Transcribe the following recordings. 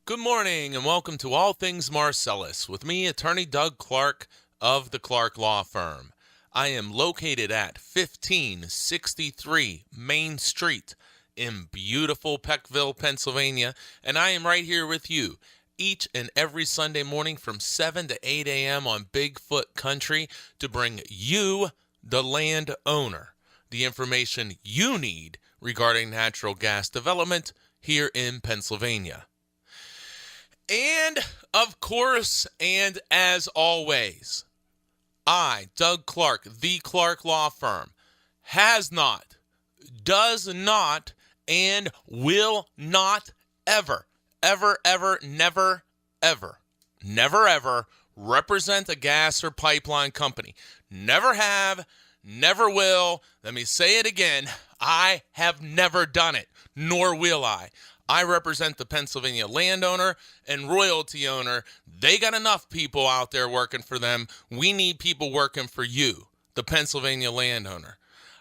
Good morning and welcome to All Things Marcellus with me, Attorney Doug Clark of the Clark Law Firm. I am located at 1563 Main Street in beautiful Peckville, Pennsylvania, and I am right here with you each and every Sunday morning from 7 to 8 a.m. on Bigfoot Country to bring you, the landowner, the information you need regarding natural gas development here in Pennsylvania. And, of course, and as always, I, Doug Clark, the Clark Law Firm, has not, does not, and will not ever, never, represent a gas or pipeline company. Never have, never will. Let me say it again. I have never done it, nor will I. I represent the Pennsylvania landowner and royalty owner. They got enough people out there working for them. We need people working for you, the Pennsylvania landowner.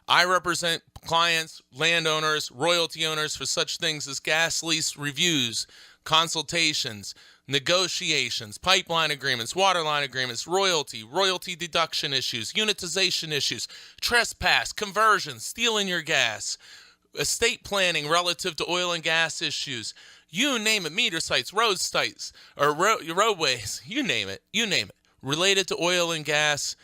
I represent clients, landowners, royalty owners for such things as gas lease reviews, consultations, negotiations, pipeline agreements, waterline agreements, royalty deduction issues, unitization issues, trespass, conversion, stealing your gas, estate planning relative to oil and gas issues, you name it, meter sites, road sites, or roadways, you name it, related to oil and gas.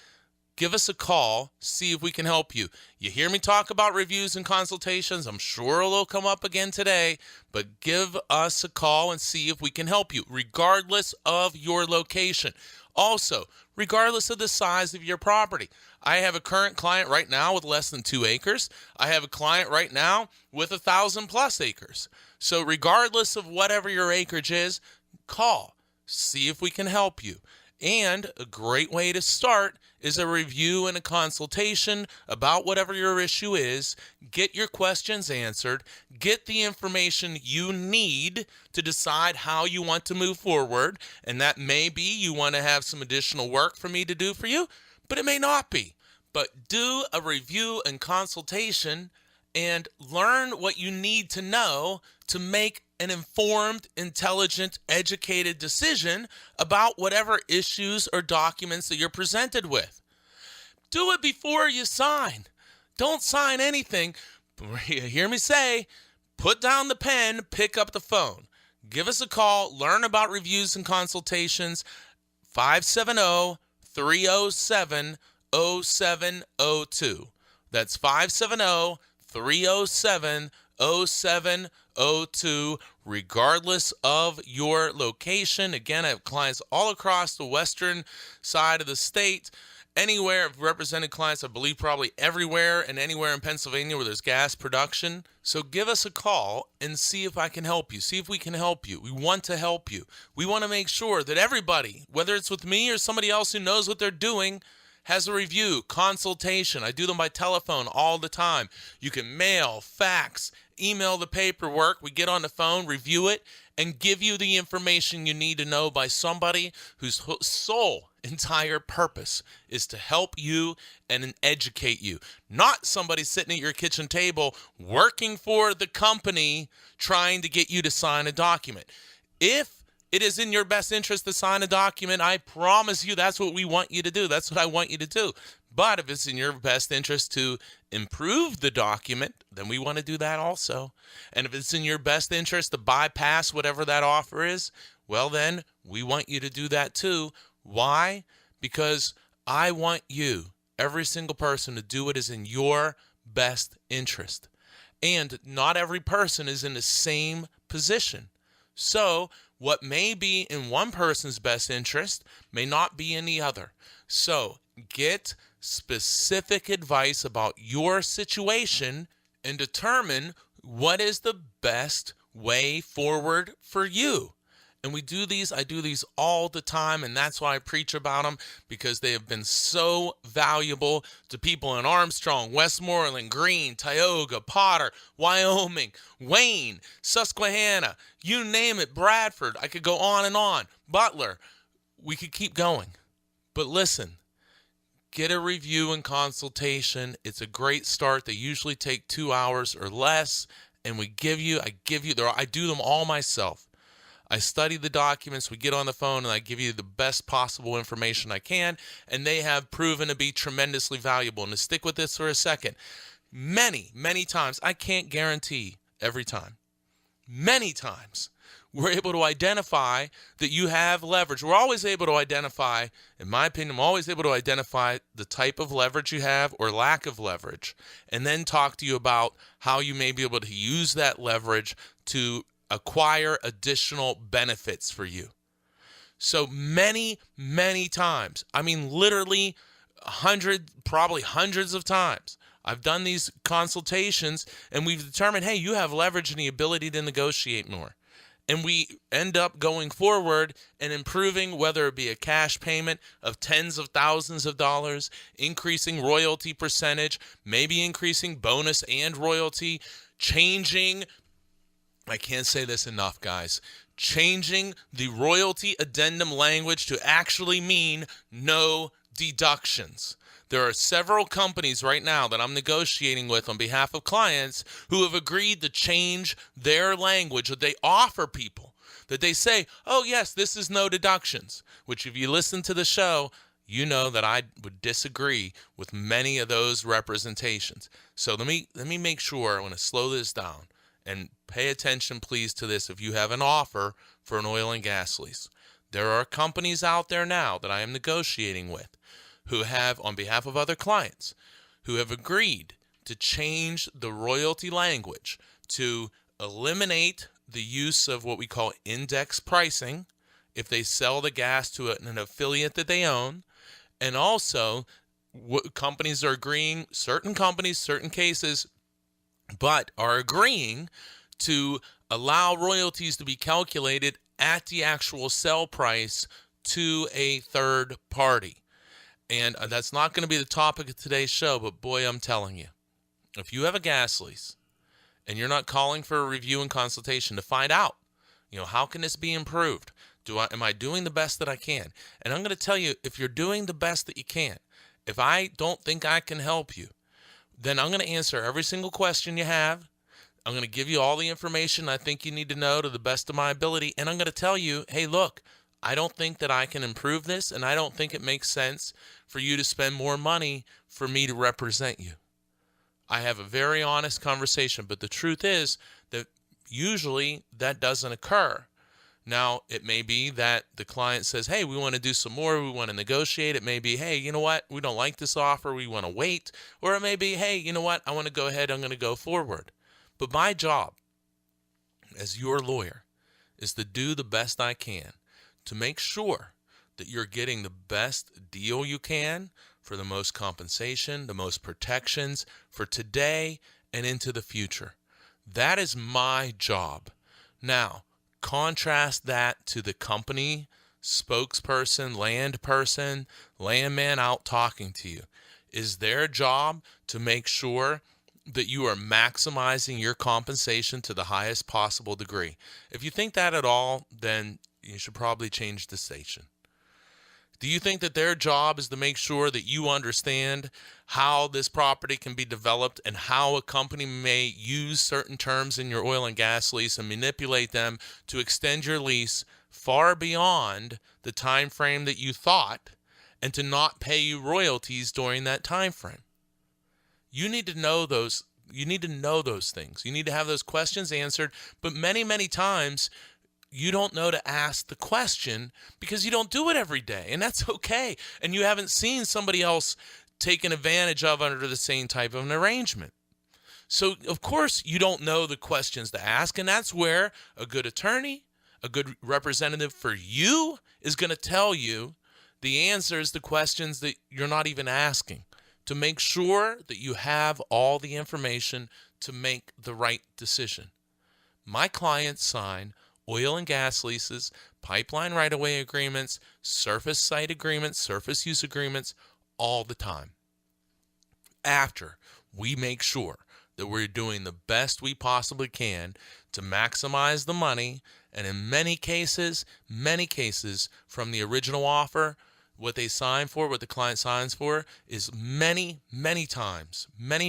Give us a call, see if we can help you. You hear me talk about reviews and consultations, I'm sure it'll come up again today, but give us a call and see if we can help you, regardless of your location. Also, regardless of the size of your property. I have a current client right now with less than 2 acres. I have a client right now with 1,000+ acres. So regardless of whatever your acreage is, call, see if we can help you. And a great way to start is a review and a consultation about whatever your issue is. Get your questions answered. Get the information you need to decide how you want to move forward. And that may be you want to have some additional work for me to do for you, but it may not be. But do a review and consultation and learn what you need to know to make an informed, intelligent, educated decision about whatever issues or documents that you're presented with. Do it before you sign. Don't sign anything. Hear me say, put down the pen, pick up the phone. Give us a call, learn about reviews and consultations, 570-307-0702. That's 570-307-0702, regardless of your location. Again, I have clients all across the western side of the state. Anywhere, I've represented clients, I believe probably everywhere and anywhere in Pennsylvania where there's gas production. So give us a call and see if I can help you. See if we can help you. We want to help you. We want to make sure that everybody, whether it's with me or somebody else who knows what they're doing, has a review, consultation. I do them by telephone all the time. You can mail, fax, email the paperwork. We get on the phone, review it, and give you the information you need to know by somebody whose sole entire purpose is to help you and educate you. Not somebody sitting at your kitchen table working for the company trying to get you to sign a document. If it is in your best interest to sign a document, I promise you that's what we want you to do. That's what I want you to do. But if it's in your best interest to improve the document, then we want to do that also. And if it's in your best interest to bypass whatever that offer is, well then, we want you to do that too. Why? Because I want you, every single person, to do what is in your best interest. And not every person is in the same position. So what may be in one person's best interest may not be in the other. So get specific advice about your situation and determine what is the best way forward for you. And I do these all the time, and that's why I preach about them, because they have been so valuable to people in Armstrong, Westmoreland, Greene, Tioga, Potter, Wyoming, Wayne, Susquehanna, you name it, Bradford. I could go on and on. Butler. We could keep going. But listen, get a review and consultation. It's a great start. They usually take 2 hours or less, and I do them all myself. I study the documents, we get on the phone, and I give you the best possible information I can, and they have proven to be tremendously valuable. And to stick with this for a second, many, many times, I can't guarantee every time, many times, we're able to identify that you have leverage. We're always able to identify, in my opinion, I'm always able to identify the type of leverage you have or lack of leverage, and then talk to you about how you may be able to use that leverage to acquire additional benefits for you. So many, many times, I mean literally probably hundreds of times, I've done these consultations and we've determined, hey, you have leverage and the ability to negotiate more. And we end up going forward and improving, whether it be a cash payment of tens of thousands of dollars, increasing royalty percentage, maybe increasing bonus and royalty, changing, I can't say this enough, guys, changing the royalty addendum language to actually mean no deductions. There are several companies right now that I'm negotiating with on behalf of clients who have agreed to change their language that they offer people, that they say, oh, yes, this is no deductions, which if you listen to the show, you know that I would disagree with many of those representations. So let me make sure, I want to slow this down and pay attention, please, to this if you have an offer for an oil and gas lease. There are companies out there now that I am negotiating with who have, on behalf of other clients, who have agreed to change the royalty language to eliminate the use of what we call index pricing if they sell the gas to an affiliate that they own. And also, companies are agreeing, certain companies, certain cases, but are agreeing to allow royalties to be calculated at the actual sell price to a third party. And that's not going to be the topic of today's show, but boy, I'm telling you, if you have a gas lease and you're not calling for a review and consultation to find out, how can this be improved? Am I doing the best that I can? And I'm going to tell you, if you're doing the best that you can, if I don't think I can help you, then I'm going to answer every single question you have. I'm going to give you all the information I think you need to know to the best of my ability. And I'm going to tell you, hey, look, I don't think that I can improve this, and I don't think it makes sense for you to spend more money for me to represent you. I have a very honest conversation, but the truth is that usually that doesn't occur. Now, it may be that the client says, hey, we want to do some more, we want to negotiate. It may be, hey, you know what, we don't like this offer, we want to wait. Or it may be, hey, you know what, I want to go ahead, I'm going to go forward. But my job as your lawyer is to do the best I can to make sure that you're getting the best deal you can for the most compensation, the most protections for today and into the future. That is my job. Now, contrast that to the company spokesperson, landman out talking to you. Is their job to make sure that you are maximizing your compensation to the highest possible degree? If you think that at all, then you should probably change the station. Do you think that their job is to make sure that you understand how this property can be developed and how a company may use certain terms in your oil and gas lease and manipulate them to extend your lease far beyond the time frame that you thought and to not pay you royalties during that time frame? You need to know those. You need to know those things. You need to have those questions answered. But many, many times, you don't know to ask the question because you don't do it every day, and that's okay. And you haven't seen somebody else taken advantage of under the same type of an arrangement. So, of course, you don't know the questions to ask, and that's where a good attorney, a good representative for you is going to tell you the answers to questions that you're not even asking, to make sure that you have all the information to make the right decision. My clients sign oil and gas leases, pipeline right-of-way agreements, surface site agreements, surface use agreements all the time. After we make sure that we're doing the best we possibly can to maximize the money, and in many cases, from the original offer, what they sign for, what the client signs for, is many, many times, many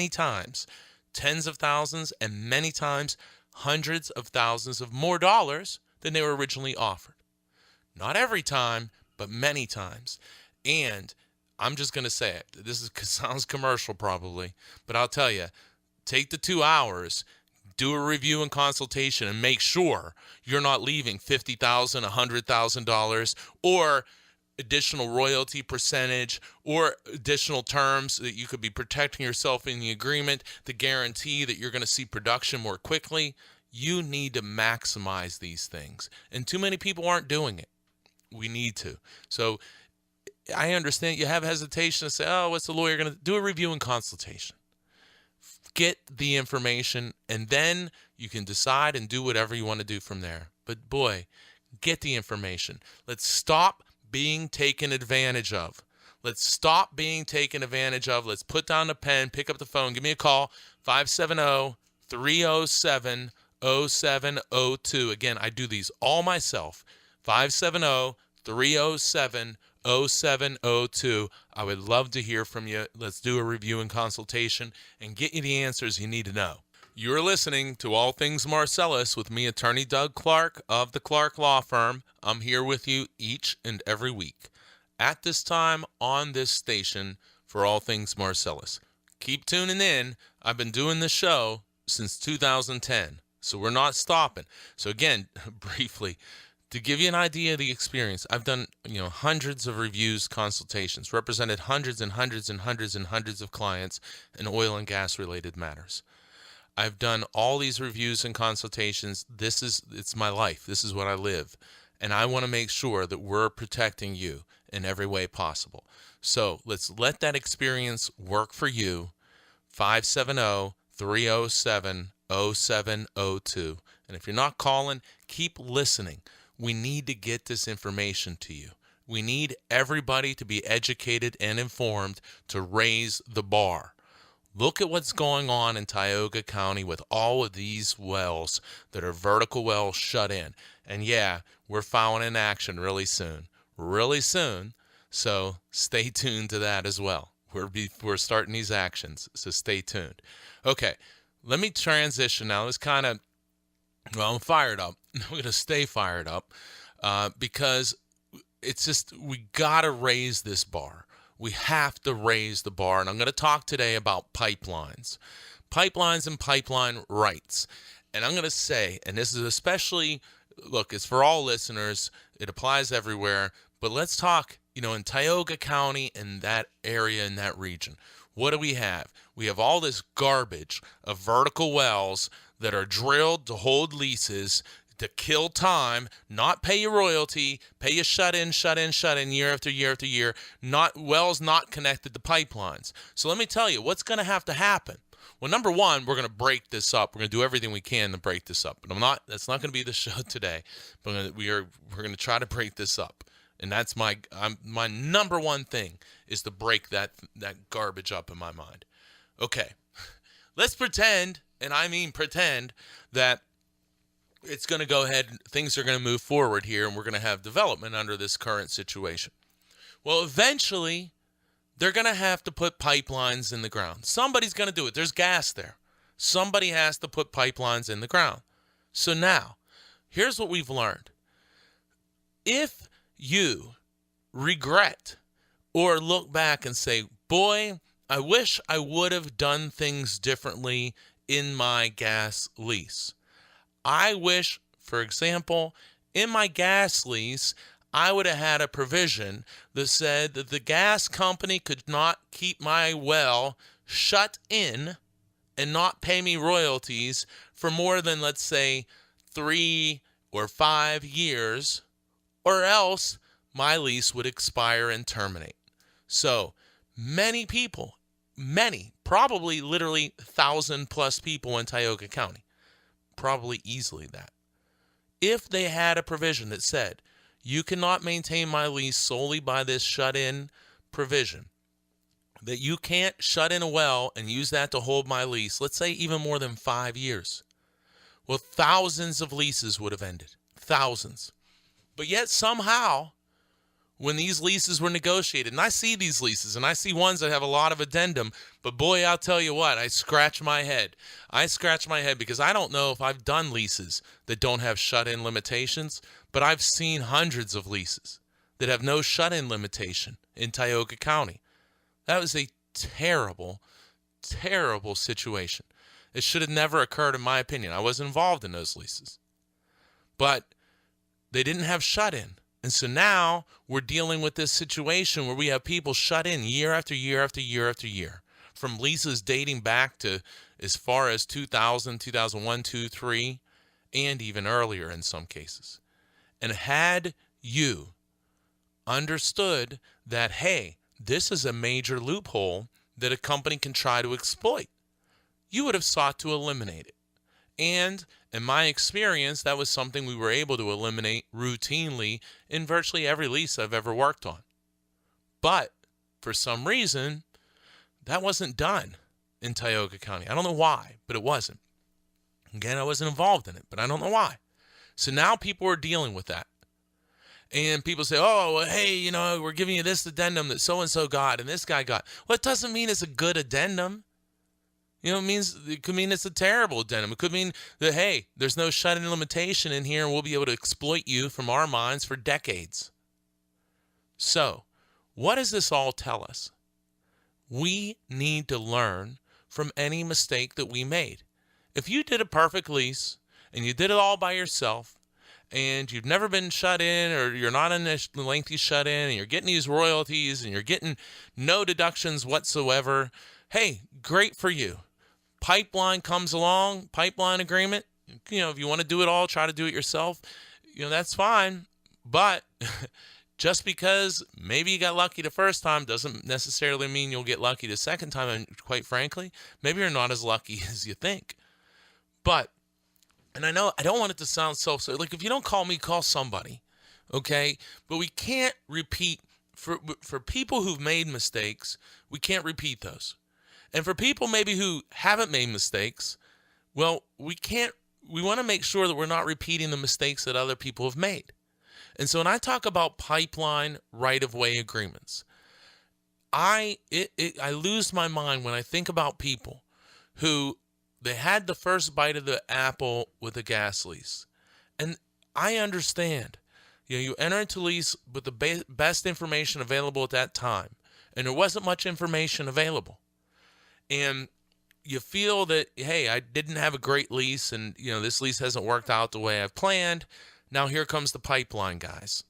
times, tens of thousands, and many times hundreds of thousands of more dollars than they were originally offered. Not every time, but many times. And I'm just going to say it. This sounds commercial probably, but I'll tell you, take the 2 hours, do a review and consultation, and make sure you're not leaving $50,000, $100,000, or additional royalty percentage, or additional terms that you could be protecting yourself in the agreement to guarantee that you're going to see production more quickly. You need to maximize these things, and too many people aren't doing it. We need to. So I understand you have hesitation to say, oh, what's the lawyer going to do? A review and consultation. Get the information, and then you can decide and do whatever you want to do from there. But boy, get the information. Let's stop being taken advantage of. Let's stop being taken advantage of. Let's put down the pen, pick up the phone, give me a call, 570-307-0702. Again, I do these all myself. 570-307-0702. I would love to hear from you. Let's do a review and consultation and get you the answers you need to know. You're listening to All Things Marcellus with me, Attorney Doug Clark of the Clark Law Firm. I'm here with you each and every week at this time on this station for All Things Marcellus. Keep tuning in. I've been doing this show since 2010, so we're not stopping. So again, briefly, to give you an idea of the experience, I've done hundreds of reviews, consultations, represented hundreds and hundreds and hundreds and hundreds of clients in oil and gas related matters. I've done all these reviews and consultations. It's my life. This is what I live. And I want to make sure that we're protecting you in every way possible. So let's let that experience work for you. 570-307-0702. And if you're not calling, keep listening. We need to get this information to you. We need everybody to be educated and informed to raise the bar. Look at what's going on in Tioga County with all of these wells that are vertical wells shut in. And yeah, we're filing an action really soon. Really soon. So stay tuned to that as well. We're starting these actions, so stay tuned. Okay, let me transition now. I'm fired up. I'm going to stay fired up because it's just, we got to raise this bar. We have to raise the bar. And I'm going to talk today about pipelines and pipeline rights. And I'm going to say, and this is especially, look, it's for all listeners. It applies everywhere. But let's talk, in Tioga County and that area in that region. What do we have? We have all this garbage of vertical wells that are drilled to hold leases, to kill time, not pay you royalty, pay you shut in year after year after year, wells not connected to pipelines. So let me tell you, what's going to have to happen? Well, number one, we're going to break this up. We're going to do everything we can to break this up. But that's not going to be the show today. But we're going to try to break this up. And that's my number one thing is to break that garbage up in my mind. Okay, let's pretend, and I mean pretend, that it's going to go ahead, things are going to move forward here, and we're going to have development under this current situation. Well, eventually, they're going to have to put pipelines in the ground. Somebody's going to do it. There's gas there. Somebody has to put pipelines in the ground. So now, here's what we've learned. If you regret or look back and say, boy, I wish I would have done things differently in my gas lease. I wish, for example, in my gas lease, I would have had a provision that said that the gas company could not keep my well shut in and not pay me royalties for more than, let's say, 3 or 5 years, or else my lease would expire and terminate. So many people, probably literally 1,000+ people in Tioga County, probably easily that, if they had a provision that said, you cannot maintain my lease solely by this shut-in provision, that you can't shut in a well and use that to hold my lease, let's say even more than 5 years, well, thousands of leases would have ended. Thousands. But yet somehow when these leases were negotiated. And I see these leases, and I see ones that have a lot of addendum. But boy, I'll tell you what, I scratch my head. I scratch my head because I don't know if I've done leases that don't have shut-in limitations, but I've seen hundreds of leases that have no shut-in limitation in Tioga County. That was a terrible, terrible situation. It should have never occurred, in my opinion. I wasn't involved in those leases. But they didn't have shut-in. And so now we're dealing with this situation where we have people shut in year after year after year after year, from leases dating back to as far as 2000, 2001, 2, 3, and even earlier in some cases. And had you understood that, hey, this is a major loophole that a company can try to exploit, you would have sought to eliminate it. And in my experience, that was something we were able to eliminate routinely in virtually every lease I've ever worked on. But for some reason, that wasn't done in Tioga County. I don't know why, but it wasn't. Again, I wasn't involved in it, but I don't know why. So now people are dealing with that. And people say, oh, well, hey, we're giving you this addendum that so-and-so got and this guy got. Well, it doesn't mean it's a good addendum. It could mean it's a terrible addendum. It could mean that, hey, there's no shut-in limitation in here and we'll be able to exploit you from our minds for decades. So, what does this all tell us? We need to learn from any mistake that we made. If you did a perfect lease and you did it all by yourself and you've never been shut in, or you're not in a lengthy shut-in and you're getting these royalties and you're getting no deductions whatsoever, hey, great for you. Pipeline comes along, pipeline agreement. If you want to do it all, try to do it yourself. That's fine. But just because maybe you got lucky the first time doesn't necessarily mean you'll get lucky the second time. And quite frankly, maybe you're not as lucky as you think. But, and I know I don't want it to sound like if you don't call me, call somebody. Okay? But we can't repeat, for people who've made mistakes, we can't repeat those. And for people maybe who haven't made mistakes, well, we want to make sure that we're not repeating the mistakes that other people have made. And so when I talk about pipeline right-of-way agreements, I lose my mind when I think about people who they had the first bite of the apple with a gas lease. And I understand, you enter into lease with the best information available at that time, and there wasn't much information available. And you feel that, hey, I didn't have a great lease and, this lease hasn't worked out the way I've planned. Now here comes the pipeline guys.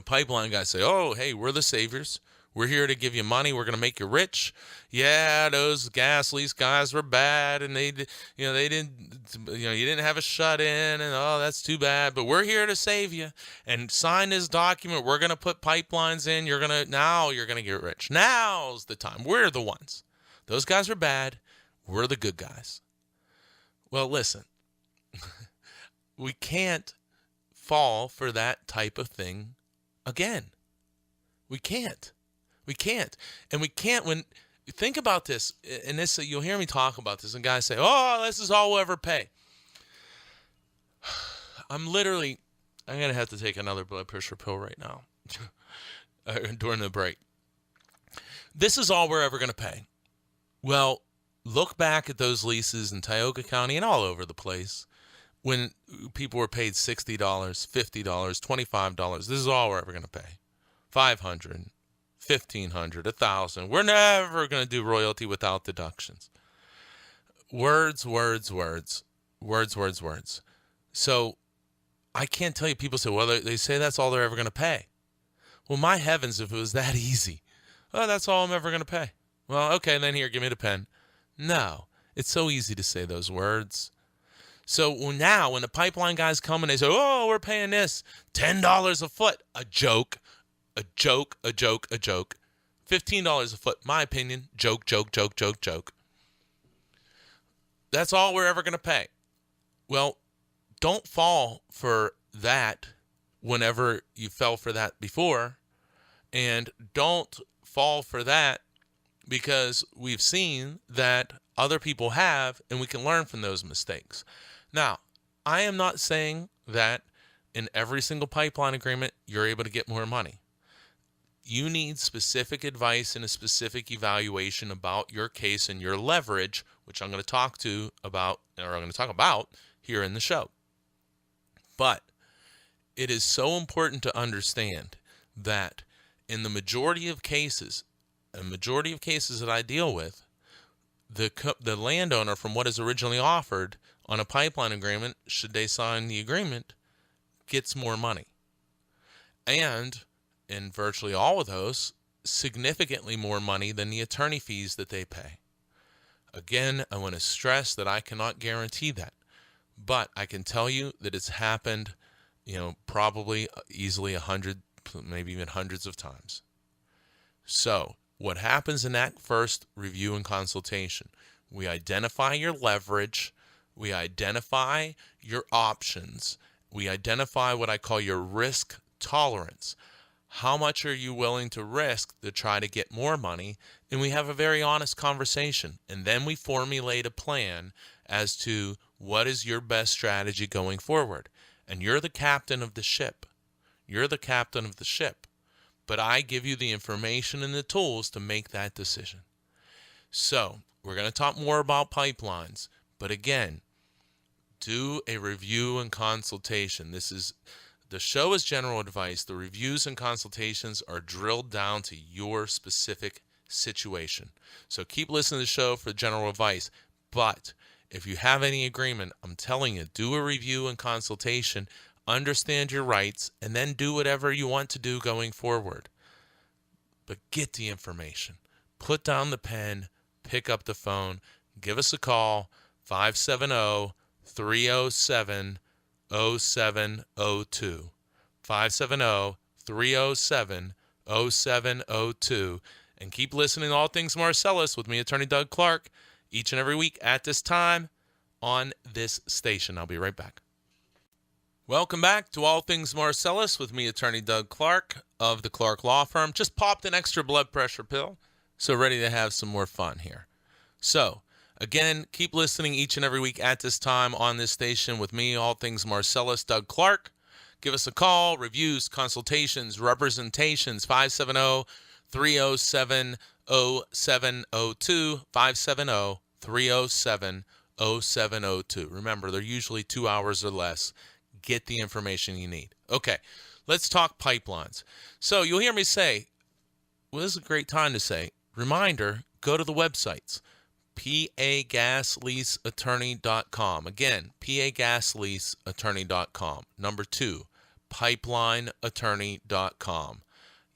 Pipeline guys say, oh, hey, we're the saviors. We're here to give you money. We're going to make you rich. Yeah, those gas lease guys were bad and they didn't, you didn't have a shut in and, oh, that's too bad. But we're here to save you and sign this document. We're going to put pipelines in. Now you're going to get rich. Now's the time. We're the ones. Those guys are bad. We're the good guys. Well, listen, we can't fall for that type of thing again. We can't. And we can't think about this, and this, you'll hear me talk about this, and guys say, oh, this is all we'll ever pay. I'm going to have to take another blood pressure pill right now during the break. This is all we're ever going to pay. Well, look back at those leases in Tioga County and all over the place when people were paid $60, $50, $25. This is all we're ever going to pay. $500, $1,500, $1,000. We're never going to do royalty without deductions. Words. So I can't tell you, people say, well, they say that's all they're ever going to pay. Well, my heavens, if it was that easy. Oh, that's all I'm ever going to pay. Well, okay, then here, give me the pen. No, it's so easy to say those words. So now when the pipeline guys come and they say, oh, we're paying this, $10 a foot, a joke. $15 a foot, my opinion, joke. That's all we're ever going to pay. Well, don't fall for that whenever you fell for that before, and don't fall for that because we've seen that other people have, and we can learn from those mistakes. Now, I am not saying that in every single pipeline agreement you're able to get more money. you need specific advice and a specific evaluation about your case and your leverage, which I'm going to talk about here in the show. But it is so important to understand that in the majority of cases that I deal with, the landowner, from what is originally offered on a pipeline agreement, should they sign the agreement, gets more money. And in virtually all of those, significantly more money than the attorney fees that they pay. Again, I want to stress that I cannot guarantee that, but I can tell you that it's happened, probably easily 100, maybe even hundreds of times. So what happens in that first review and consultation? We identify your leverage, we identify your options, we identify what I call your risk tolerance. How much are you willing to risk to try to get more money? And we have a very honest conversation. And then we formulate a plan as to what is your best strategy going forward. And you're the captain of the ship. You're the captain of the ship. But I give you the information and the tools to make that decision. So we're going to talk more about pipelines. But again, do a review and consultation. The show is general advice. The reviews and consultations are drilled down to your specific situation. So keep listening to the show for general advice. But if you have any agreement, I'm telling you, do a review and consultation, understand your rights, and then do whatever you want to do going forward. But get the information. Put down the pen, pick up the phone, give us a call, 570-307-0702. 570-307-0702. And keep listening to All Things Marcellus with me, Attorney Doug Clark, each and every week at this time on this station. I'll be right back. Welcome back to All Things Marcellus with me, Attorney Doug Clark of the Clark Law Firm. Just popped an extra blood pressure pill, so ready to have some more fun here. So, again, keep listening each and every week at this time on this station with me, All Things Marcellus, Doug Clark. Give us a call, reviews, consultations, representations, 570-307-0702, 570-307-0702. Remember, they're usually 2 hours or less. Get the information you need. Okay, let's talk pipelines. So you'll hear me say, well, this is a great time to say, reminder, go to the websites. pagasleaseattorney.com. Again, pagasleaseattorney.com. Number 2, pipelineattorney.com.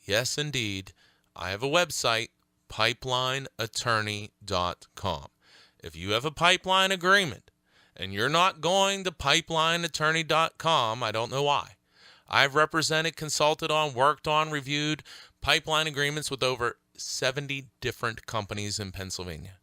Yes, indeed, I have a website, pipelineattorney.com. If you have a pipeline agreement and you're not going to pipelineattorney.com, I don't know why. I've represented, consulted on, worked on, reviewed pipeline agreements with over 70 different companies in Pennsylvania.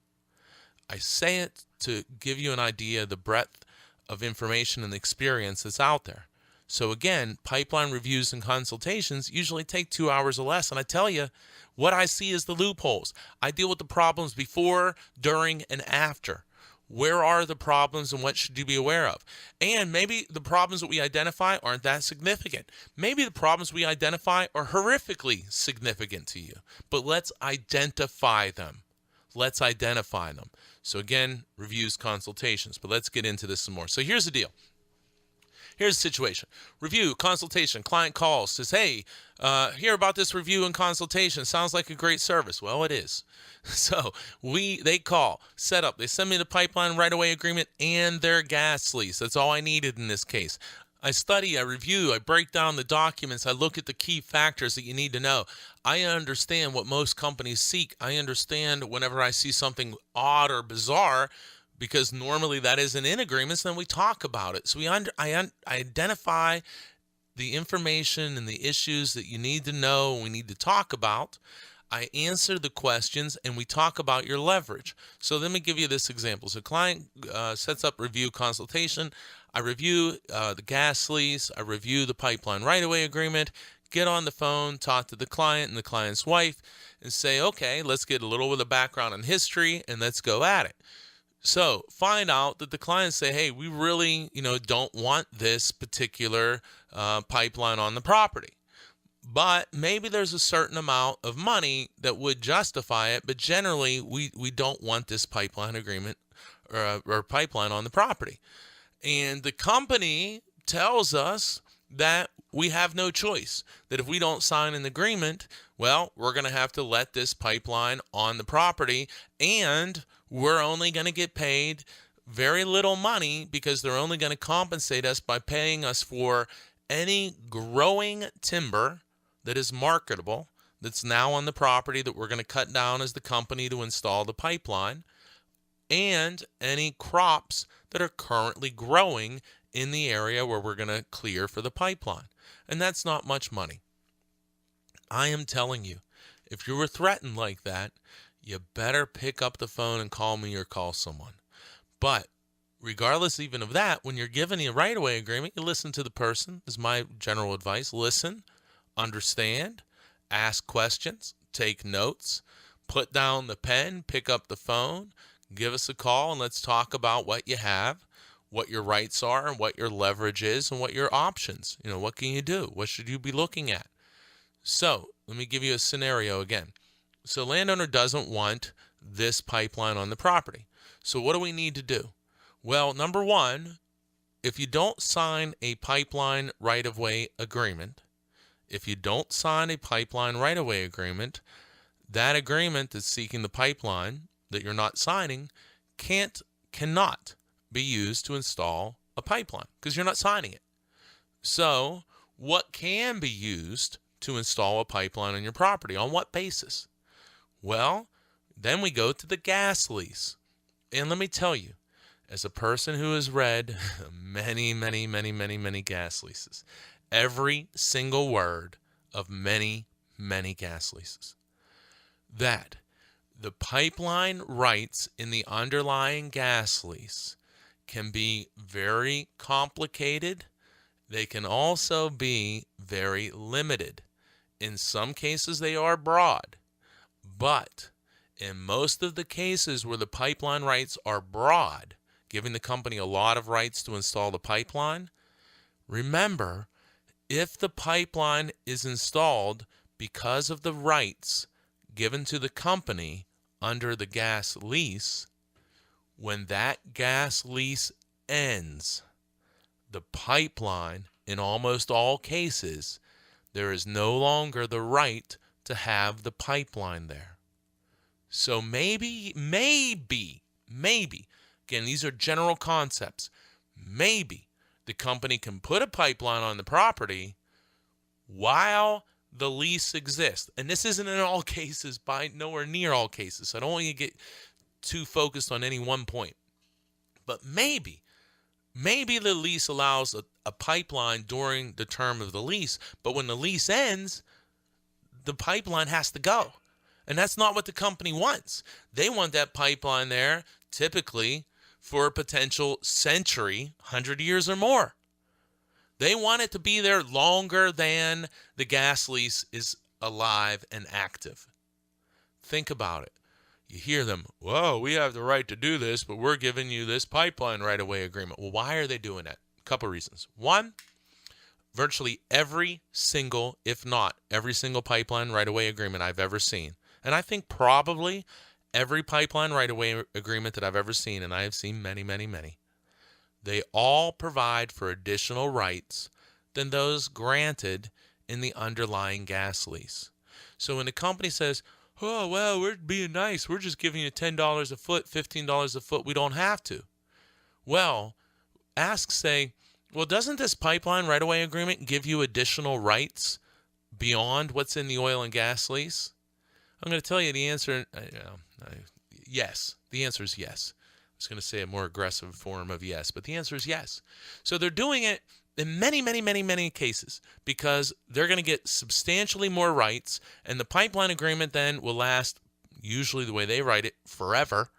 I say it to give you an idea of the breadth of information and experience that's out there. So again, pipeline reviews and consultations usually take 2 hours or less. And I tell you, what I see is the loopholes. I deal with the problems before, during, and after. Where are the problems and what should you be aware of? And maybe the problems that we identify aren't that significant. Maybe the problems we identify are horrifically significant to you. But let's identify them. Let's identify them. So again, reviews, consultations. But let's get into this some more. So here's the deal. Here's the situation. Review, consultation, client calls, says, hey, hear about this review and consultation. Sounds like a great service. Well, it is. So they call, set up. They send me the pipeline right-of-way agreement and their gas lease. That's all I needed in this case. I study, I review, I break down the documents. I look at the key factors that you need to know. I understand what most companies seek. I understand whenever I see something odd or bizarre, because normally that isn't in agreements, then we talk about it. So I identify the information and the issues that you need to know and we need to talk about. I answer the questions and we talk about your leverage. So let me give you this example. So client sets up review consultation. I review the gas lease. I review the pipeline right-of-way agreement, get on the phone, talk to the client and the client's wife and say, okay, let's get a little bit of background and history and let's go at it. So find out that the clients say, hey, we really, don't want this particular pipeline on the property. But maybe there's a certain amount of money that would justify it. But generally, we don't want this pipeline agreement or pipeline on the property. And the company tells us that we have no choice, that if we don't sign an agreement, well, we're going to have to let this pipeline on the property, and we're only going to get paid very little money because they're only going to compensate us by paying us for any growing timber that is marketable that's now on the property that we're going to cut down as the company to install the pipeline, and any crops that are currently growing in the area where we're going to clear for the pipeline. And that's not much money. I am telling you, if you were threatened like that, you better pick up the phone and call me or call someone. But regardless even of that, when you're given a right-of-way agreement, you listen to the person, is my general advice. Listen, understand, ask questions, take notes, put down the pen, pick up the phone, give us a call, and let's talk about what you have, what your rights are, and what your leverage is, and what your options. What can you do? What should you be looking at? So let me give you a scenario again. So landowner doesn't want this pipeline on the property. So what do we need to do? Well, number one, if you don't sign a pipeline right-of-way agreement, that agreement that's seeking the pipeline that you're not signing cannot be used to install a pipeline because you're not signing it. So what can be used to install a pipeline on your property? On what basis? Well, then we go to the gas lease. And let me tell you, as a person who has read many, many, many, many, many gas leases, every single word of many, many gas leases, that the pipeline rights in the underlying gas lease can be very complicated. They can also be very limited. In some cases, they are broad. But in most of the cases where the pipeline rights are broad, giving the company a lot of rights to install the pipeline, remember, if the pipeline is installed because of the rights given to the company under the gas lease, when that gas lease ends, the pipeline, in almost all cases, there is no longer the right to have the pipeline there. So maybe, again, these are general concepts, maybe the company can put a pipeline on the property while the lease exists. And this isn't in all cases, by nowhere near all cases. So I don't want you to get too focused on any one point. But maybe the lease allows a pipeline during the term of the lease, but when the lease ends, the pipeline has to go. And that's not what the company wants. They want that pipeline there typically for a potential century, 100 years or more. They want it to be there longer than the gas lease is alive and active. Think about it. You hear them, whoa, we have the right to do this, but we're giving you this pipeline right-of-way agreement. Well, why are they doing that? A couple reasons. One, virtually every single, if not every single pipeline right-of-way agreement I've ever seen, and I think probably every pipeline right-of-way agreement that I've ever seen, and I have seen many, many, many, they all provide for additional rights than those granted in the underlying gas lease. So when the company says, oh, well, we're being nice, we're just giving you $10 a foot, $15 a foot, we don't have to. Well, say, well, doesn't this pipeline right-of-way agreement give you additional rights beyond what's in the oil and gas lease? I'm going to tell you the answer, yes. The answer is yes. I was going to say a more aggressive form of yes, but the answer is yes. So they're doing it in many, many, many, many cases because they're going to get substantially more rights, and the pipeline agreement then will last, usually the way they write it, forever,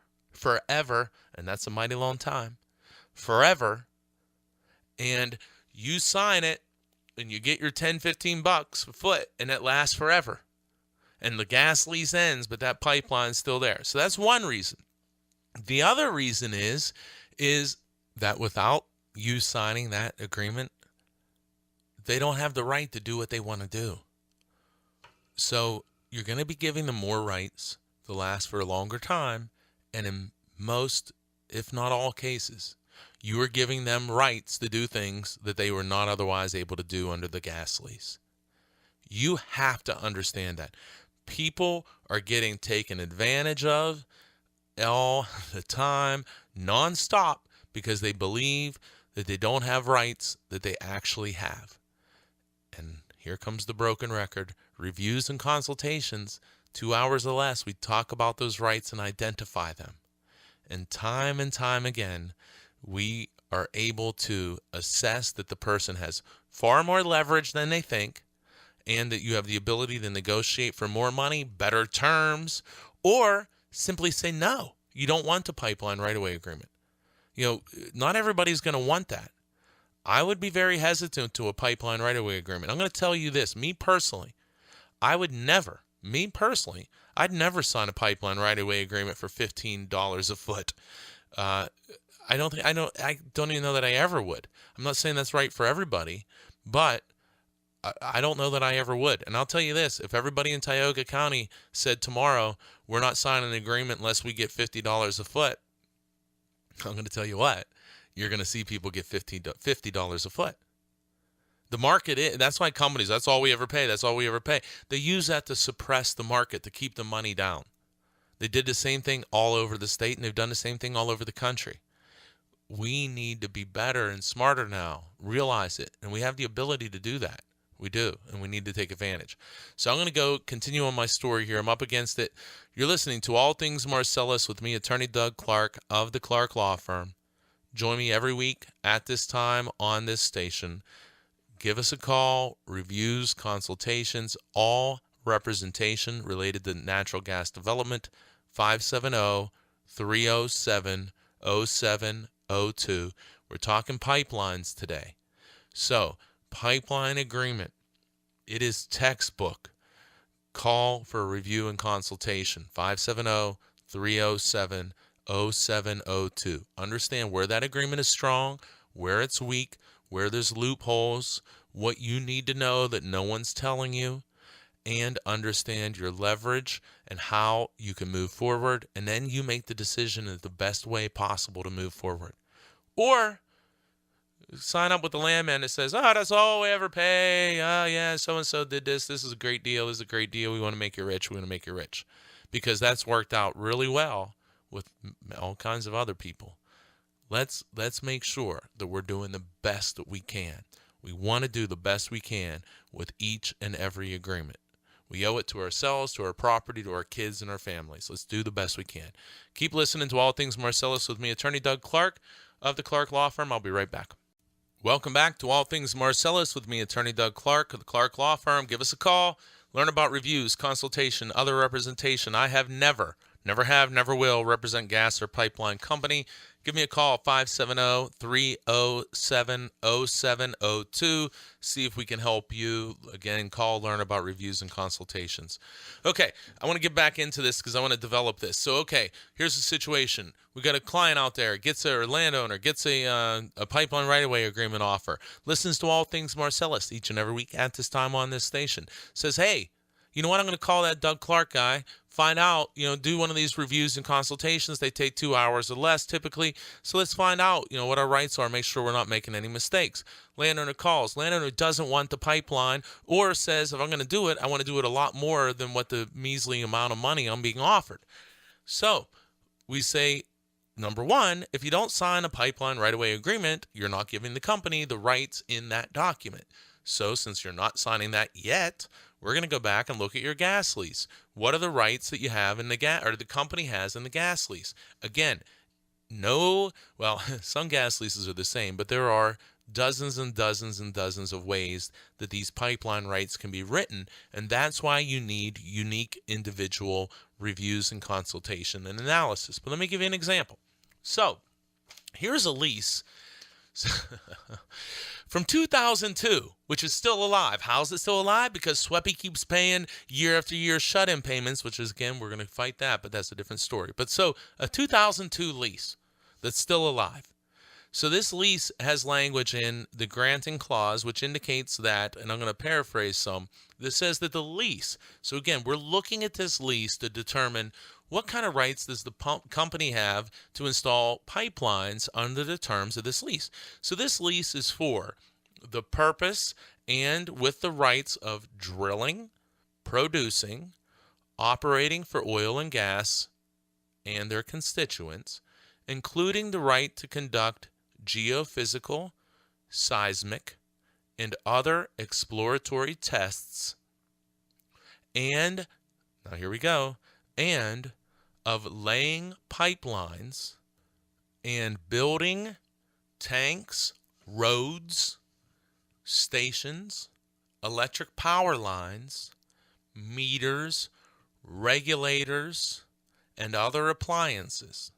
and that's a mighty long time, forever, and you sign it, and you get your $10, $15 a foot, and it lasts forever. And the gas lease ends, but that pipeline's still there. So that's one reason. The other reason is that without you signing that agreement, they don't have the right to do what they want to do. So you're going to be giving them more rights to last for a longer time. And in most, if not all cases, you are giving them rights to do things that they were not otherwise able to do under the gas lease. You have to understand that. People are getting taken advantage of all the time, nonstop, because they believe that they don't have rights that they actually have. And here comes the broken record. Reviews and consultations, 2 hours or less, we talk about those rights and identify them. And time again, we are able to assess that the person has far more leverage than they think, and that you have the ability to negotiate for more money, better terms, or simply say no. You don't want a pipeline right-of-way agreement. Not everybody's going to want that. I would be very hesitant to a pipeline right-of-way agreement. I'm going to tell you this. I'd never sign a pipeline right-of-way agreement for $15 a foot. I don't even know that I ever would. I'm not saying that's right for everybody, but I don't know that I ever would. And I'll tell you this, if everybody in Tioga County said tomorrow, we're not signing an agreement unless we get $50 a foot, I'm going to tell you what, you're going to see people get $50 a foot. The market, that's why companies, that's all we ever pay. They use that to suppress the market, to keep the money down. They did the same thing all over the state, and they've done the same thing all over the country. We need to be better and smarter now, realize it, and we have the ability to do that. We do, and we need to take advantage. So I'm going to continue on my story here. I'm up against it. You're listening to All Things Marcellus with me, Attorney Doug Clark of the Clark Law Firm. Join me every week at this time on this station. Give us a call, reviews, consultations, all representation related to natural gas development, 570-307-0702. We're talking pipelines today. So, pipeline agreement. It is textbook. Call for a review and consultation, 570-307-0702. Understand where that agreement is strong, where it's weak, where there's loopholes, what you need to know that no one's telling you, and understand your leverage and how you can move forward, and then you make the decision in the best way possible to move forward. Or sign up with the landman that says, that's all we ever pay. Yeah, so-and-so did this. This is a great deal. We want to make you rich. Because that's worked out really well with all kinds of other people. Let's make sure that we're doing the best that we can. We want to do the best we can with each and every agreement. We owe it to ourselves, to our property, to our kids, and our families. Let's do the best we can. Keep listening to All Things Marcellus with me, Attorney Doug Clark of the Clark Law Firm. I'll be right back. Welcome back to All Things Marcellus with me, Attorney Doug Clark of the Clark Law Firm. Give us a call. Learn about reviews, consultation, other representation. I have never will represent gas or pipeline company. Give me a call, 570-307-0702. See if we can help you. Again, call, learn about reviews and consultations. Okay, I want to get back into this because I want to develop this. So, okay, here's the situation. We got a client out there, landowner gets a pipeline right-of-way agreement offer, listens to All Things Marcellus each and every week at this time on this station, says, hey, you know what, I'm going to call that Doug Clark guy, find out, do one of these reviews and consultations. They take 2 hours or less typically. So let's find out, what our rights are, make sure we're not making any mistakes. Landowner calls. Landowner doesn't want the pipeline or says, if I'm going to do it, I want to do it a lot more than what the measly amount of money I'm being offered. So we say, number one, if you don't sign a pipeline right-of-way agreement, you're not giving the company the rights in that document. So since you're not signing that yet, we're going to go back and look at your gas lease. What are the rights that you have in the the company has in the gas lease? Again, some gas leases are the same, but there are dozens and dozens and dozens of ways that these pipeline rights can be written, and that's why you need unique individual reviews and consultation and analysis. But let me give you an example. So, here's a lease from 2002, which is still alive. How's it still alive? Because SWEPI keeps paying year after year shut-in payments, which is, again, we're going to fight that, but that's a different story. But so, a 2002 lease that's still alive So this lease has language in the granting clause, which indicates that, and I'm going to paraphrase some, this says that the lease, so again, we're looking at this lease to determine what kind of rights does the company have to install pipelines under the terms of this lease. So this lease is for the purpose and with the rights of drilling, producing, operating for oil and gas and their constituents, including the right to conduct geophysical, seismic, and other exploratory tests, and, now here we go, and of laying pipelines and building tanks, roads, stations, electric power lines, meters, regulators, and other appliances.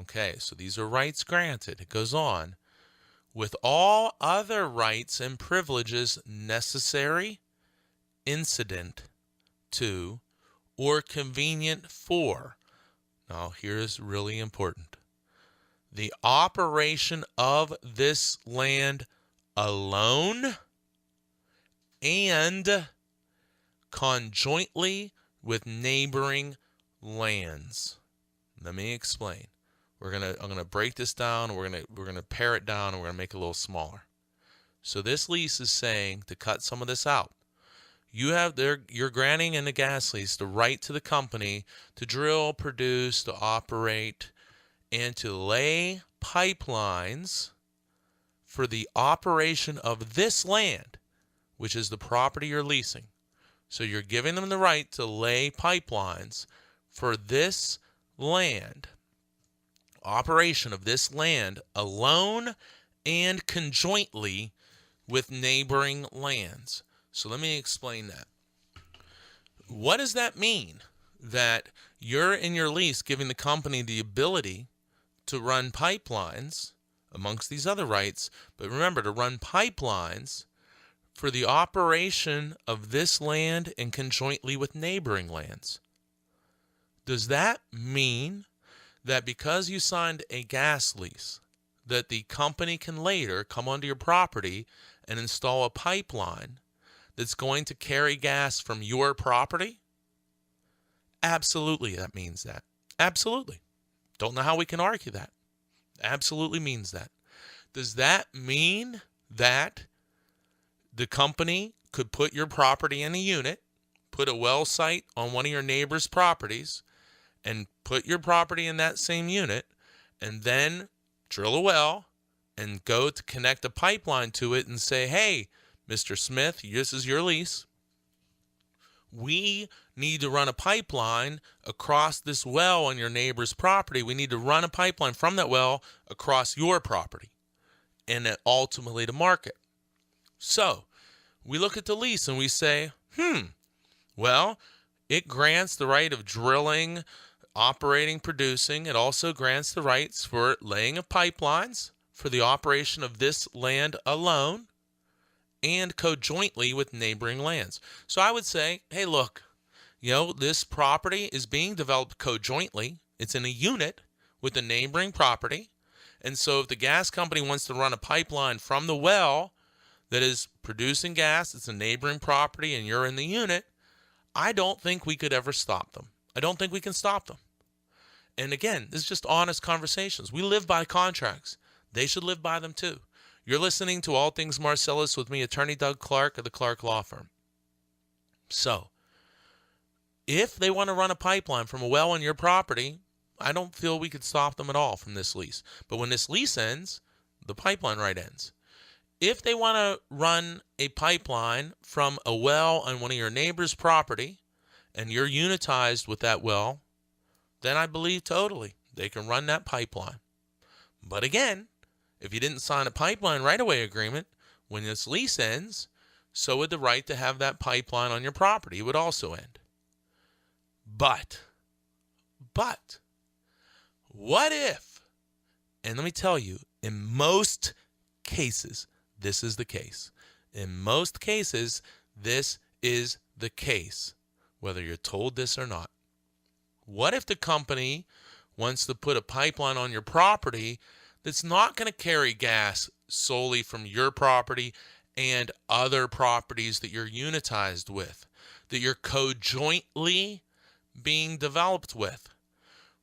Okay, so these are rights granted. It goes on. With all other rights and privileges necessary, incident to, or convenient for. Now, here's really important. The operation of this land alone and conjointly with neighboring lands. Let me explain. I'm gonna break this down. We're gonna pare it down, and we're gonna make it a little smaller. So this lease is saying to cut some of this out. You're granting in the gas lease the right to the company to drill, produce, to operate, and to lay pipelines for the operation of this land, which is the property you're leasing. So you're giving them the right to lay pipelines for this land, operation of this land alone and conjointly with neighboring lands. So let me explain that. What does that mean? That you're in your lease giving the company the ability to run pipelines amongst these other rights, but remember, to run pipelines for the operation of this land and conjointly with neighboring lands. Does that mean that because you signed a gas lease, that the company can later come onto your property and install a pipeline that's going to carry gas from your property? Absolutely, that means that. Absolutely. Don't know how we can argue that. Absolutely means that. Does that mean that the company could put your property in a unit, put a well site on one of your neighbor's properties, and put your property in that same unit, and then drill a well and go to connect a pipeline to it and say, hey, Mr. Smith, this is your lease. We need to run a pipeline across this well on your neighbor's property. We need to run a pipeline from that well across your property and then ultimately to market. So we look at the lease and we say, well, it grants the right of drilling, operating, producing. It also grants the rights for laying of pipelines for the operation of this land alone and conjointly with neighboring lands. So I would say, hey, look, this property is being developed conjointly. It's in a unit with the neighboring property. And so if the gas company wants to run a pipeline from the well that is producing gas, it's a neighboring property, and you're in the unit, I don't think we could ever stop them. I don't think we can stop them. And again, this is just honest conversations. We live by contracts. They should live by them too. You're listening to All Things Marcellus with me, Attorney Doug Clark of the Clark Law Firm. So, if they want to run a pipeline from a well on your property, I don't feel we could stop them at all from this lease. But when this lease ends, the pipeline right ends. If they want to run a pipeline from a well on one of your neighbor's property and you're unitized with that well, then I believe totally they can run that pipeline. But again, if you didn't sign a pipeline right-of-way agreement, when this lease ends, so would the right to have that pipeline on your property. It would also end. But, what if, and let me tell you, in most cases, this is the case. In most cases, this is the case, whether you're told this or not. What if the company wants to put a pipeline on your property that's not going to carry gas solely from your property and other properties that you're unitized with, that you're co-jointly being developed with?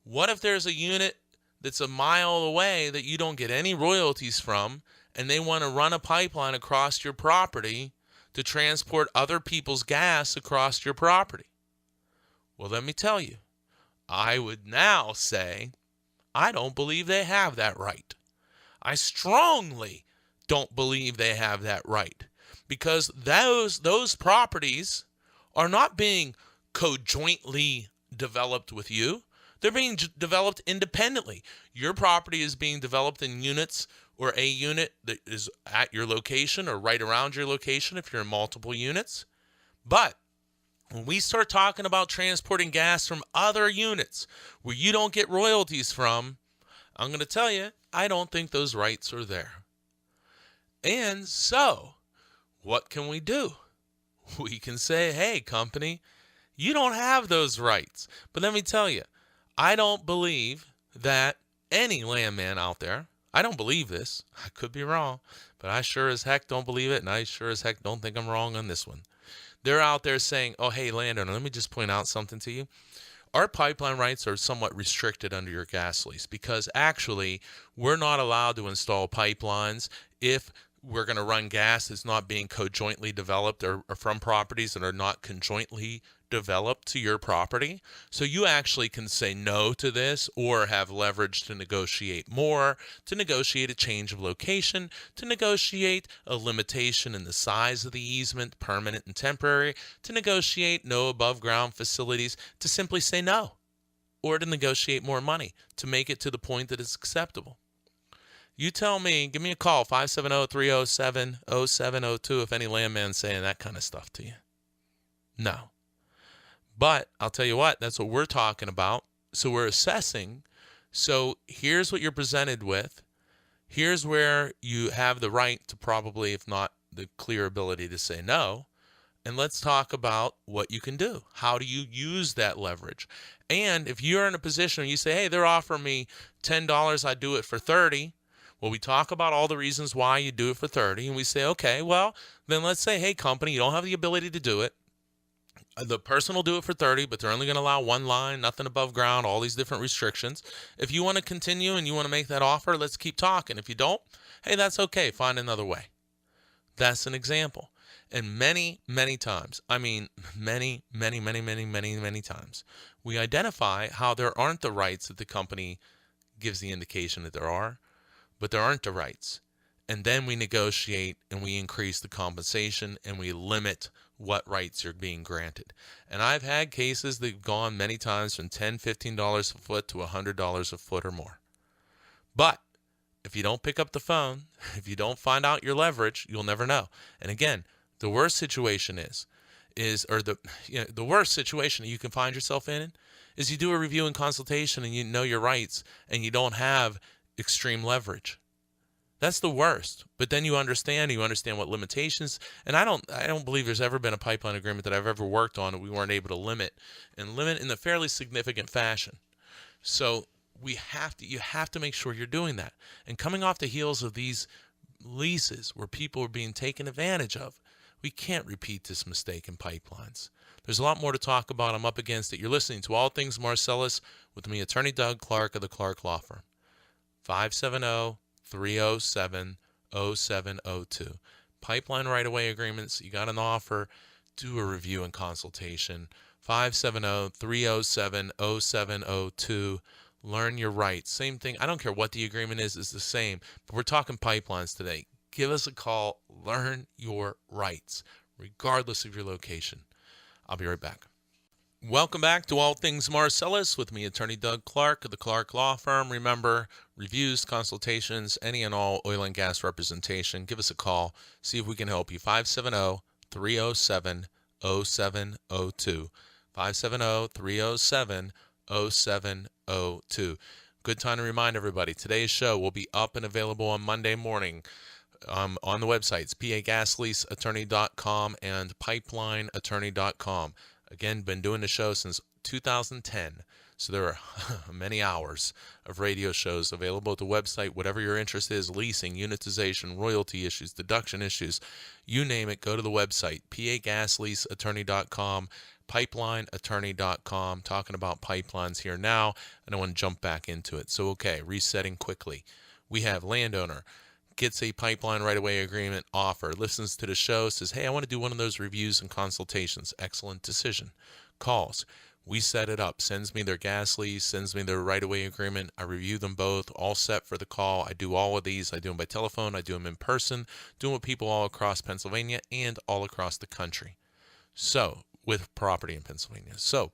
What if there's a unit that's a mile away that you don't get any royalties from, and they want to run a pipeline across your property to transport other people's gas across your property? Well, let me tell you, I would now say I don't believe they have that right. I strongly don't believe they have that right, because those properties are not being co-jointly developed with you. They're being developed independently. Your property is being developed in units, or a unit that is at your location or right around your location if you're in multiple units. But when we start talking about transporting gas from other units where you don't get royalties from, I'm going to tell you, I don't think those rights are there. And so, what can we do? We can say, hey, company, you don't have those rights. But let me tell you, I don't believe that any landman out there, I don't believe this, I could be wrong, but I sure as heck don't believe it, and I sure as heck don't think I'm wrong on this one. They're out there saying, oh, hey, landowner, let me just point out something to you. Our pipeline rights are somewhat restricted under your gas lease, because actually we're not allowed to install pipelines if we're going to run gas that's not being co-jointly developed or from properties that are not conjointly developed to your property. So you actually can say no to this, or have leverage to negotiate more, to negotiate a change of location, to negotiate a limitation in the size of the easement, permanent and temporary, to negotiate no above ground facilities, to simply say no, or to negotiate more money to make it to the point that it's acceptable. You tell me, give me a call, 570-307-0702 if any landman's saying that kind of stuff to you. No. But I'll tell you what, that's what we're talking about. So we're assessing. So here's what you're presented with. Here's where you have the right to probably, if not the clear ability to say no. And let's talk about what you can do. How do you use that leverage? And if you're in a position where you say, hey, they're offering me $10, I do it for $30. Well, we talk about all the reasons why you do it for $30, and we say, okay, well, then let's say, hey, company, you don't have the ability to do it. The person will do it for $30, but they're only going to allow one line, nothing above ground, all these different restrictions. If you want to continue and you want to make that offer, let's keep talking. If you don't, hey, that's okay. Find another way. That's an example. And many, many times, I mean, many times, we identify how there aren't the rights that the company gives the indication that there are, but there aren't the rights. And then we negotiate and we increase the compensation and we limit what rights are being granted. And I've had cases that have gone many times from $10, $15 a foot to $100 a foot or more. But if you don't pick up the phone, if you don't find out your leverage, you'll never know. And again, the worst situation the worst situation you can find yourself in is you do a review and consultation and you know your rights and you don't have extreme leverage. That's the worst. But then you understand what limitations, and I don't believe there's ever been a pipeline agreement that I've ever worked on that we weren't able to limit in a fairly significant fashion. So you have to make sure you're doing that. And coming off the heels of these leases where people are being taken advantage of, we can't repeat this mistake in pipelines. There's a lot more to talk about. I'm up against it. You're listening to All Things Marcellus with me, Attorney Doug Clark of the Clark Law Firm. 570-307-0702. Pipeline right-of-way agreements, you got an offer, do a review and consultation. 570-307-0702. Learn your rights. Same thing. I don't care what the agreement is, it's the same. But we're talking pipelines today. Give us a call. Learn your rights, regardless of your location. I'll be right back. Welcome back to All Things Marcellus with me, Attorney Doug Clark of the Clark Law Firm. Remember, reviews, consultations, any and all oil and gas representation. Give us a call. See if we can help you. 570-307-0702. 570-307-0702. Good time to remind everybody, today's show will be up and available on Monday morning on the websites, pagasleaseattorney.com and pipelineattorney.com. Again, been doing the show since 2010. So there are many hours of radio shows available at the website. Whatever your interest is, leasing, unitization, royalty issues, deduction issues, you name it, go to the website, pagasleaseattorney.com, pipelineattorney.com, talking about pipelines here now, and I want to jump back into it. So, okay, resetting quickly. We have landowner, gets a pipeline right-of-way agreement offer, listens to the show, says, hey, I want to do one of those reviews and consultations. Excellent decision. Calls. We set it up, sends me their gas lease, sends me their right-of-way agreement. I review them both, all set for the call. I do all of these. I do them by telephone. I do them in person, do them with people all across Pennsylvania and all across the country. So, with property in Pennsylvania. So,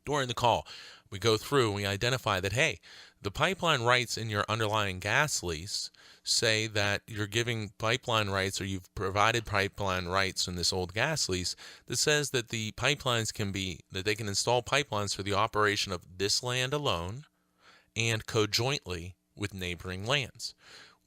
during the call, we go through and we identify that, hey, the pipeline rights in your underlying gas lease say that you're giving pipeline rights, or you've provided pipeline rights in this old gas lease that says that the pipelines that they can install pipelines for the operation of this land alone and conjointly with neighboring lands,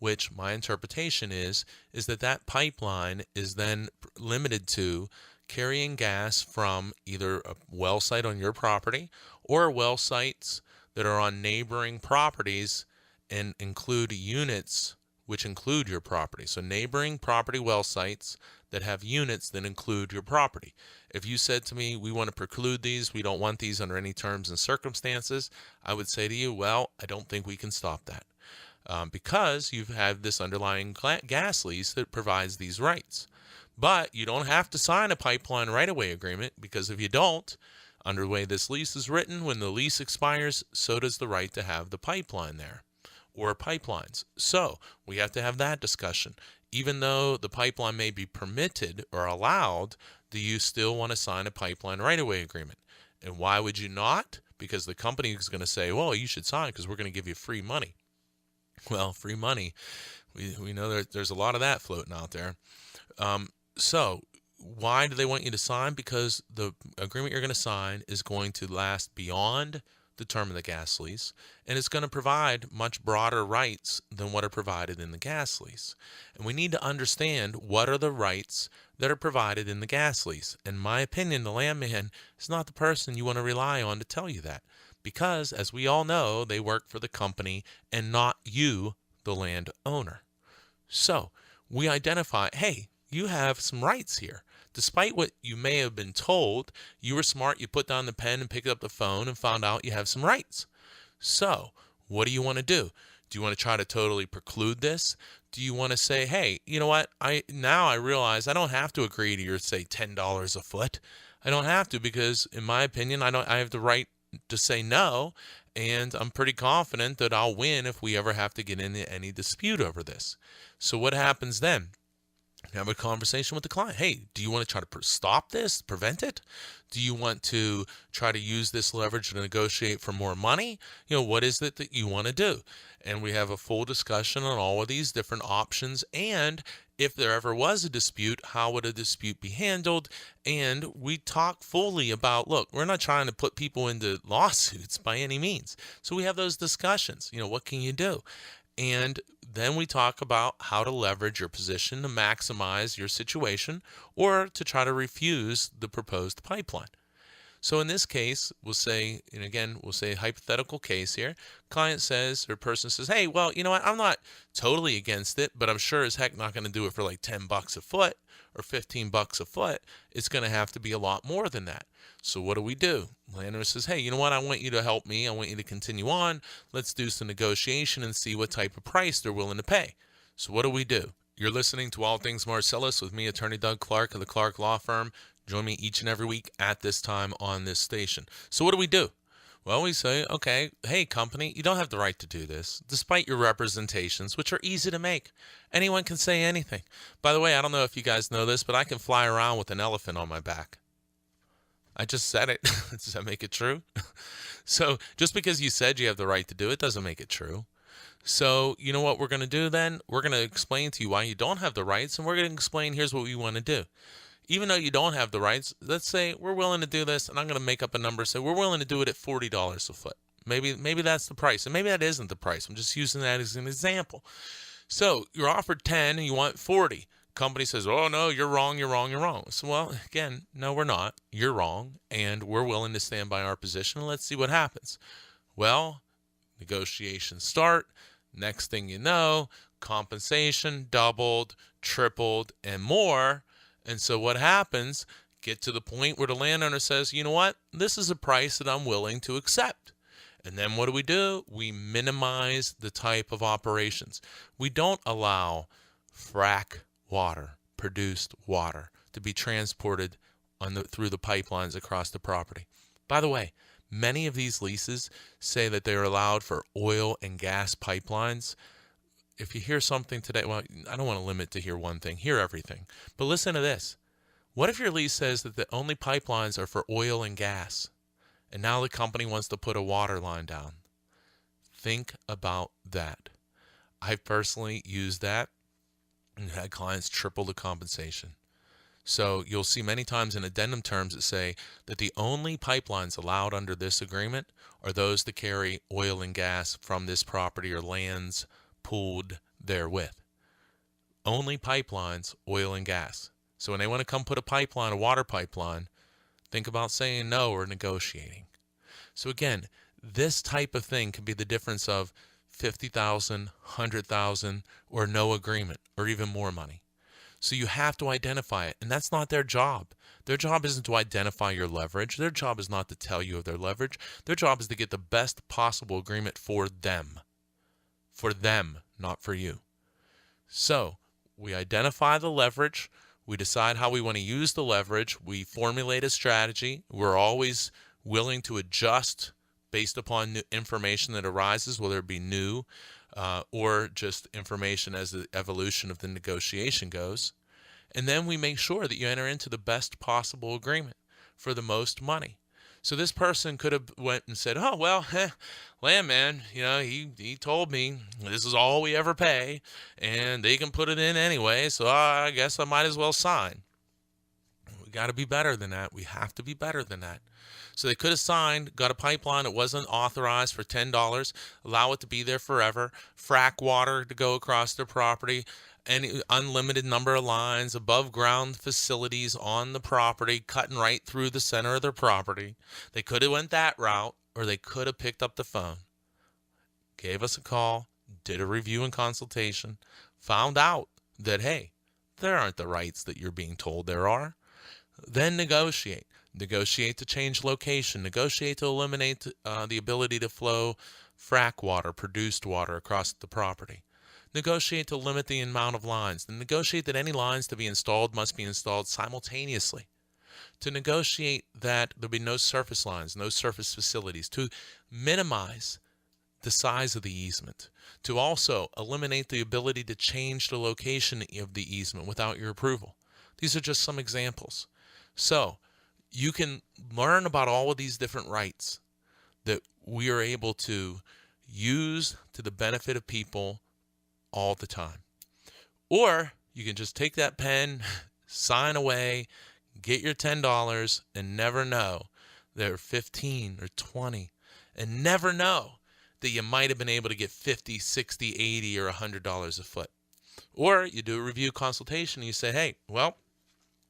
which my interpretation is that pipeline is then limited to carrying gas from either a well site on your property or well sites that are on neighboring properties and include units which include your property. So neighboring property well sites that have units that include your property. If you said to me, we want to preclude these, we don't want these under any terms and circumstances, I would say to you, well, I don't think we can stop that. Because you've had this underlying gas lease that provides these rights. But you don't have to sign a pipeline right-of-way agreement, because if you don't, under the way this lease is written, when the lease expires, so does the right to have the pipeline there, or pipelines. So we have to have that discussion. Even though the pipeline may be permitted or allowed, do you still want to sign a pipeline right-of-way agreement? And why would you not? Because the company is going to say, well, you should sign because we're going to give you free money. Well, free money, we know there's a lot of that floating out there. So why do they want you to sign? Because the agreement you're going to sign is going to last beyond the term of the gas lease, and it's going to provide much broader rights than what are provided in the gas lease. And we need to understand what are the rights that are provided in the gas lease. In my opinion, the landman is not the person you want to rely on to tell you that, because, as we all know, they work for the company and not you, the landowner. So we identify, hey, you have some rights here. Despite what you may have been told, you were smart, you put down the pen and picked up the phone and found out you have some rights. So, what do you want to do? Do you want to try to totally preclude this? Do you want to say, hey, you know what? I realize I don't have to agree to your, say, $10 a foot. I don't have to, because in my opinion, I have the right to say no, and I'm pretty confident that I'll win if we ever have to get into any dispute over this. So what happens then? Have a conversation with the client. Hey, do you want to try to stop this, prevent it? Do you want to try to use this leverage to negotiate for more money? What is it that you want to do? And we have a full discussion on all of these different options. And if there ever was a dispute, how would a dispute be handled? And we talk fully about, look, we're not trying to put people into lawsuits by any means. So we have those discussions. What can you do? And then we talk about how to leverage your position to maximize your situation or to try to refuse the proposed pipeline. So in this case, we'll say hypothetical case here. Client says, or person says, hey, well, you know what? I'm not totally against it, but I'm sure as heck not going to do it for like $10 a foot or $15 a foot. It's going to have to be a lot more than that. So what do? Landowner says, hey, you know what? I want you to help me. I want you to continue on. Let's do some negotiation and see what type of price they're willing to pay. So what do? You're listening to All Things Marcellus with me, Attorney Doug Clark of the Clark Law Firm. Join me each and every week at this time on this station. So what do? Well, we say, okay, hey, company, you don't have the right to do this, despite your representations, which are easy to make. Anyone can say anything. By the way, I don't know if you guys know this, but I can fly around with an elephant on my back. I just said it. Does that make it true? So just because you said you have the right to do it doesn't make it true. So you know what we're going to do then? We're going to explain to you why you don't have the rights, and we're going to explain here's what we want to do. Even though you don't have the rights, let's say we're willing to do this, and I'm going to make up a number. So we're willing to do it at $40 a foot. Maybe that's the price, and maybe that isn't the price. I'm just using that as an example. So you're offered 10 and you want 40. Company says, oh, no, you're wrong, you're wrong, you're wrong. So, well, again, no, we're not. You're wrong, and we're willing to stand by our position, and let's see what happens. Well, negotiations start. Next thing you know, compensation doubled, tripled, and more. And so what happens, get to the point where the landowner says, you know what, this is a price that I'm willing to accept. And then what do? We minimize the type of operations. We don't allow frack water, produced water, to be transported through the pipelines across the property. By the way, many of these leases say that they're allowed for oil and gas pipelines. If you hear something today, well, I don't want to limit to hear one thing, hear everything. But listen to this. What if your lease says that the only pipelines are for oil and gas, and now the company wants to put a water line down? Think about that. I've personally used that and had clients triple the compensation. So you'll see many times in addendum terms that say that the only pipelines allowed under this agreement are those that carry oil and gas from this property or lands pooled therewith. Only pipelines, oil and gas. So when they want to come put a pipeline, a water pipeline, think about saying no or negotiating. So again, this type of thing can be the difference of $50,000, $100,000, or no agreement, or even more money. So you have to identify it, and that's not their job. Their job isn't to identify your leverage. Their job is not to tell you of their leverage. Their job is to get the best possible agreement for them. For them, not for you. So we identify the leverage. We decide how we want to use the leverage. We formulate a strategy. We're always willing to adjust based upon new information that arises, whether it be new or just information as the evolution of the negotiation goes. And then we make sure that you enter into the best possible agreement for the most money. So this person could have went and said, oh, well, landman, he told me this is all we ever pay, and they can put it in anyway, so I guess I might as well sign. We got to be better than that. We have to be better than that. So they could have signed, got a pipeline that wasn't authorized for $10, allow it to be there forever, frack water to go across their property, any unlimited number of lines, above ground facilities on the property, cutting right through the center of their property. They could have went that route, or they could have picked up the phone, gave us a call, did a review and consultation, found out that, hey, there aren't the rights that you're being told there are. Then negotiate. Negotiate to change location. Negotiate to eliminate the ability to flow frack water, produced water across the property. Negotiate to limit the amount of lines. And negotiate that any lines to be installed must be installed simultaneously. To negotiate that there be no surface lines, no surface facilities. To minimize the size of the easement. To also eliminate the ability to change the location of the easement without your approval. These are just some examples. So you can learn about all of these different rights that we are able to use to the benefit of people all the time. Or you can just take that pen, sign away, get your $10, and never know there are 15 or 20, and never know that you might have been able to get 50, 60, 80, or $100 a foot. Or you do a review consultation and you say, hey, well,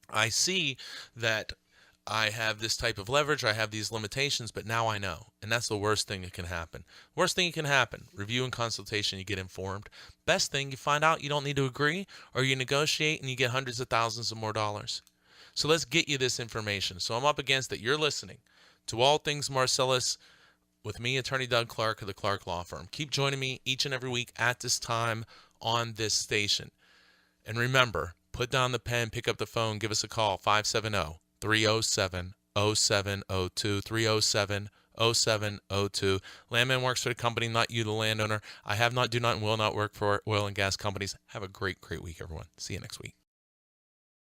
I see that I have this type of leverage, I have these limitations, but now I know. And that's the worst thing that can happen. Worst thing that can happen, review and consultation, you get informed. Best thing, you find out you don't need to agree, or you negotiate and you get hundreds of thousands of more dollars. So let's get you this information. So I'm up against it. You're listening to All Things Marcellus with me, Attorney Doug Clark of the Clark Law Firm. Keep joining me each and every week at this time on this station. And remember, put down the pen, pick up the phone, give us a call, 570-307-0702, 307-0702. Landman works for the company, not you, the landowner. I have not, do not, and will not work for oil and gas companies. Have a great, great week, everyone. See you next week.